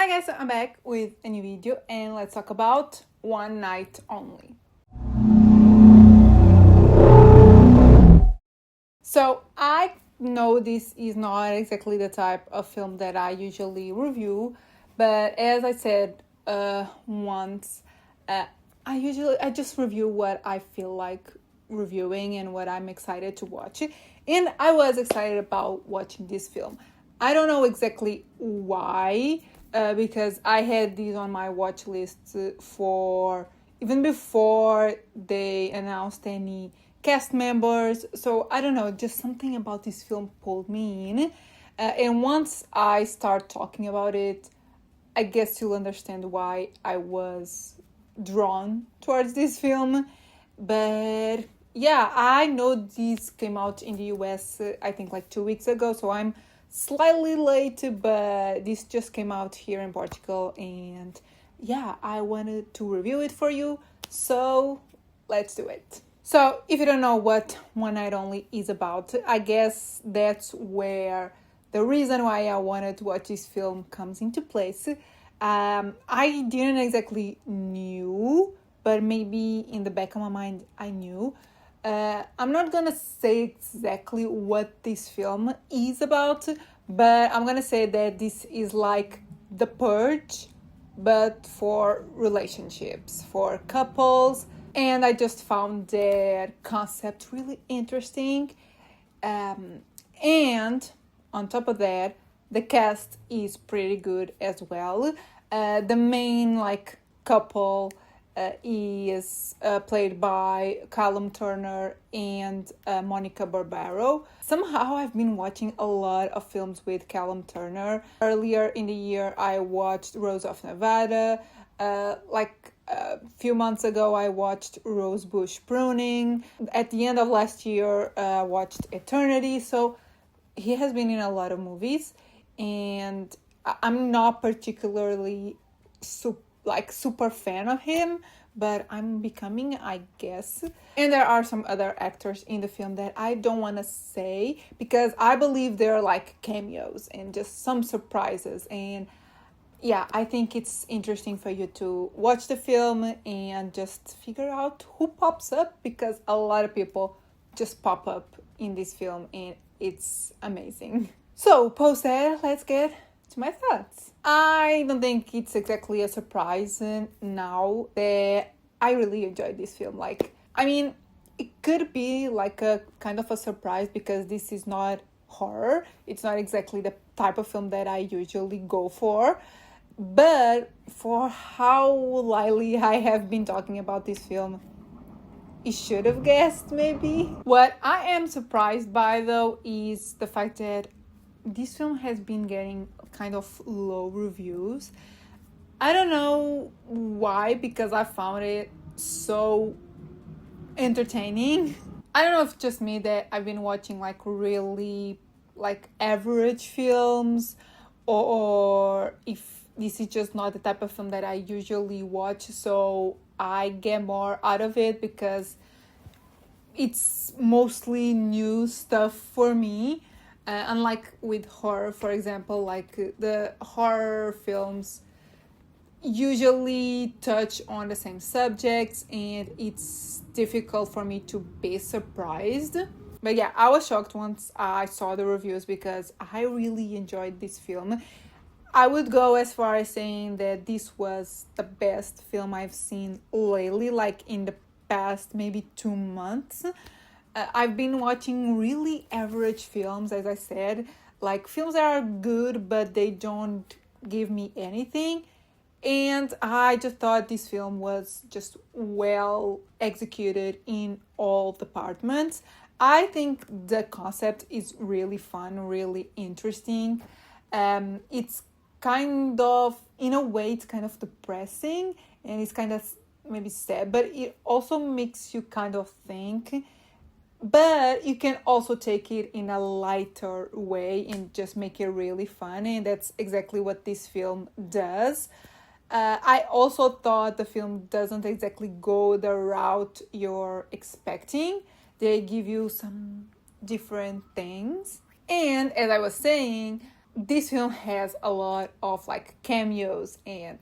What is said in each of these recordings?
Hi guys, I'm back with a new video and let's talk about One Night Only. So I know this is not exactly the type of film that I usually review, but as I said once, I just review what I feel like reviewing and what I'm excited to watch. And I was excited about watching this film. I don't know exactly why, because I had these on my watch list for even before they announced any cast members. So I don't know, just something about this film pulled me in. And once I start talking about it, I guess you'll understand why I was drawn towards this film. But yeah, I know this came out in the US, I think like 2 weeks ago, so I'm slightly late, but this just came out here in Portugal, and yeah, I wanted to review it for you, so let's do it. So if you don't know what One Night Only is about, I guess that's where the reason why I wanted to watch this film comes into place. I didn't exactly knew, but maybe in the back of my mind I knew. I'm not gonna say exactly what this film is about, but I'm gonna say that this is like The Purge, but for relationships, for couples. And I just found that concept really interesting. And on top of that, the cast is pretty good as well. The main couple is played by Callum Turner and Monica Barbaro. Somehow I've been watching a lot of films with Callum Turner. Earlier in the year I watched Rose of Nevada. A few months ago I watched Rosebush Pruning. At the end of last year I watched Eternity. So he has been in a lot of movies, and I'm not particularly super fan of him, but I'm becoming, I guess. And there are some other actors in the film that I don't want to say because I believe they're like cameos and just some surprises. And yeah, I think it's interesting for you to watch the film and just figure out who pops up, because a lot of people just pop up in this film and it's amazing. So post that, let's get to my thoughts. I don't think it's exactly a surprise now that I really enjoyed this film. It could be like a kind of a surprise because this is not horror. It's not exactly the type of film that I usually go for. But for how lightly I have been talking about this film, you should have guessed maybe. What I am surprised by though is the fact that this film has been getting kind of low reviews. I don't know why, because I found it so entertaining. I don't know if it's just me that I've been watching really average films, or if this is just not the type of film that I usually watch, so I get more out of it because it's mostly new stuff for me. Unlike with horror, for example, the horror films usually touch on the same subjects and it's difficult for me to be surprised. But yeah, I was shocked once I saw the reviews because I really enjoyed this film. I would go as far as saying that this was the best film I've seen lately, in the past maybe 2 months. I've been watching really average films, as I said, films that are good but they don't give me anything. And I just thought this film was just well executed in all departments. I think the concept is really fun, really interesting. It's kind of, in a way, it's kind of depressing and it's kind of maybe sad, but it also makes you kind of think. But you can also take it in a lighter way and just make it really funny, and that's exactly what this film does. I also thought the film doesn't exactly go the route you're expecting. They give you some different things. And as I was saying, this film has a lot of like cameos and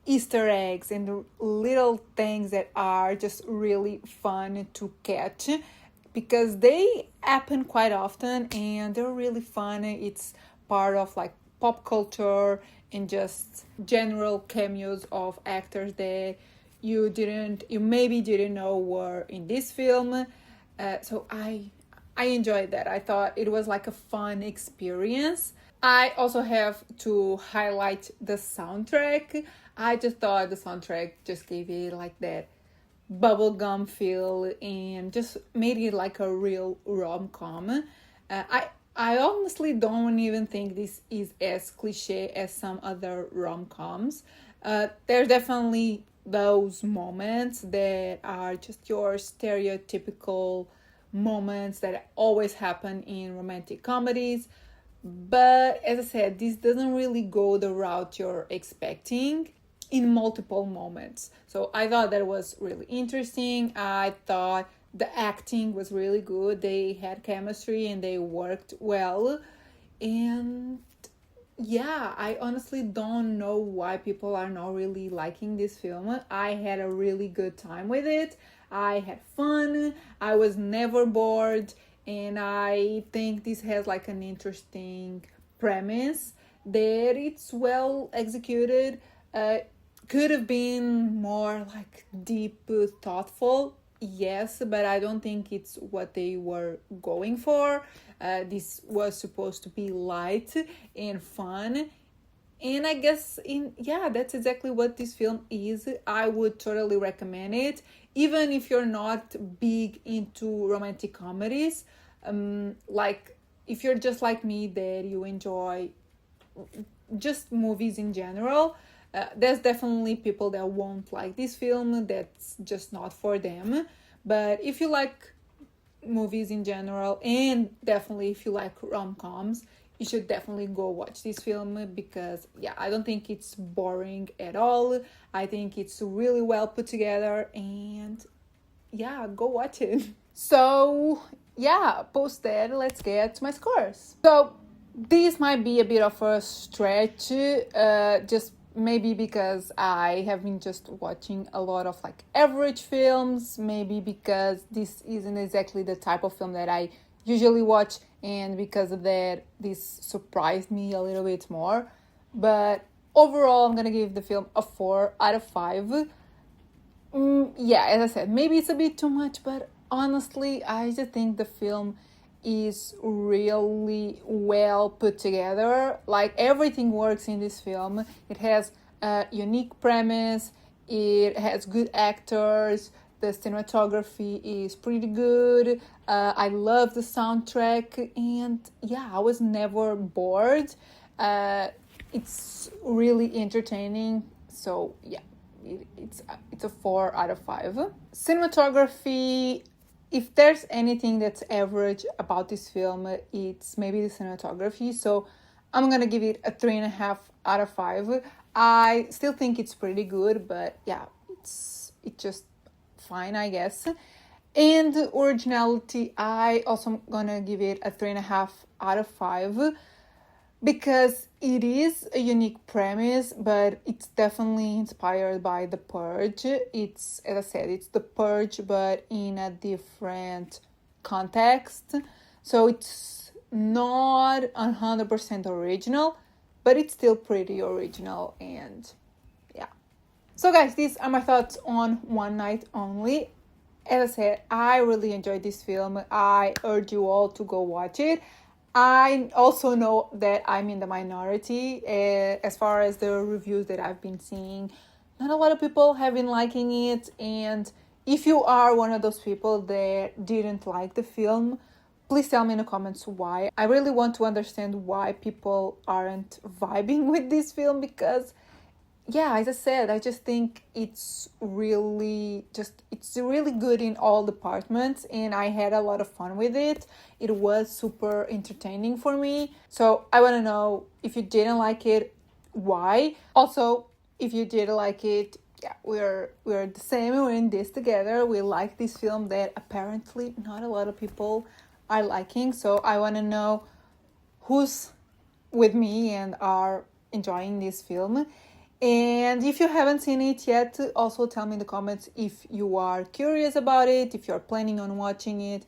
Easter eggs and little things that are just really fun to catch because they happen quite often and they're really fun. It's part of like pop culture and just general cameos of actors that you maybe didn't know were in this film. So I enjoyed that. I thought it was like a fun experience. I also have to highlight the soundtrack. I just thought the soundtrack just gave it like that bubblegum feel and just made it like a real rom-com. I honestly don't even think this is as cliche as some other rom-coms. There's definitely those moments that are just your stereotypical moments that always happen in romantic comedies. But as I said, this doesn't really go the route you're expecting in multiple moments. So I thought that was really interesting. I thought the acting was really good. They had chemistry and they worked well. And yeah, I honestly don't know why people are not really liking this film. I had a really good time with it. I had fun. I was never bored. And I think this has like an interesting premise that it's well executed. Could have been more like deep, thoughtful, yes, but I don't think it's what they were going for. This was supposed to be light and fun, and I guess that's exactly what this film is. I would totally recommend it, even if you're not big into romantic comedies. Like if you're just like me, that you enjoy just movies in general. There's definitely people that won't like this film. That's just not for them. But if you like movies in general, and definitely if you like rom-coms, you should definitely go watch this film because I don't think it's boring at all. I think it's really well put together, and go watch it. So post that, let's get to my scores. So this might be a bit of a stretch, just maybe because I have been just watching a lot of like average films, maybe because this isn't exactly the type of film that I usually watch, and because of that this surprised me a little bit more. But overall I'm gonna give the film a 4 out of 5. As I said, maybe it's a bit too much, but honestly I just think the film is really well put together. Like everything works in this film. It has a unique premise, it has good actors, the cinematography is pretty good. I love the soundtrack, and I was never bored. It's really entertaining. So it's a 4 out of 5. Cinematography, if there's anything that's average about this film, it's maybe the cinematography. So I'm gonna give it a 3.5 out of 5. I still think it's pretty good, but it's just fine, I guess. And originality, I also gonna give it a 3.5 out of 5 because it is a unique premise, but it's definitely inspired by The Purge. It's, as I said, it's The Purge, but in a different context. So it's not 100% original, but it's still pretty original, and So guys, these are my thoughts on One Night Only. As I said, I really enjoyed this film. I urge you all to go watch it. I also know that I'm in the minority as far as the reviews that I've been seeing. Not a lot of people have been liking it, and if you are one of those people that didn't like the film, please tell me in the comments why. I really want to understand why people aren't vibing with this film, because as I said, I just think it's really good in all departments, and I had a lot of fun with it. It was super entertaining for me. So I want to know, if you didn't like it, why? Also, if you did like it, we're the same. We're in this together. We like this film that apparently not a lot of people are liking. So I want to know who's with me and are enjoying this film. And if you haven't seen it yet, also tell me in the comments if you are curious about it, if you're planning on watching it.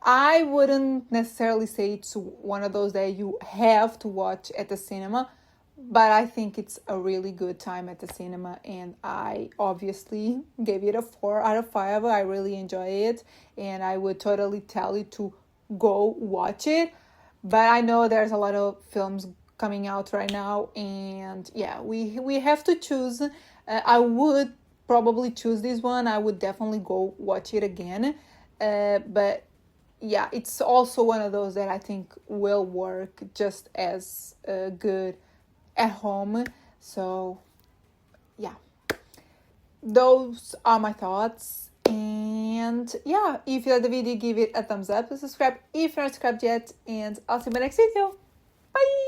I wouldn't necessarily say it's one of those that you have to watch at the cinema, but I think it's a really good time at the cinema, and I obviously gave it a 4 out of 5. I really enjoy it, and I would totally tell you to go watch it. But I know there's a lot of films coming out right now, and yeah, we have to choose. I would probably choose this one. I would definitely go watch it again, but yeah, it's also one of those that I think will work just as good at home. So yeah, those are my thoughts. And yeah, if you like the video, give it a thumbs up, subscribe if you're not subscribed yet, and I'll see you in my next video. Bye!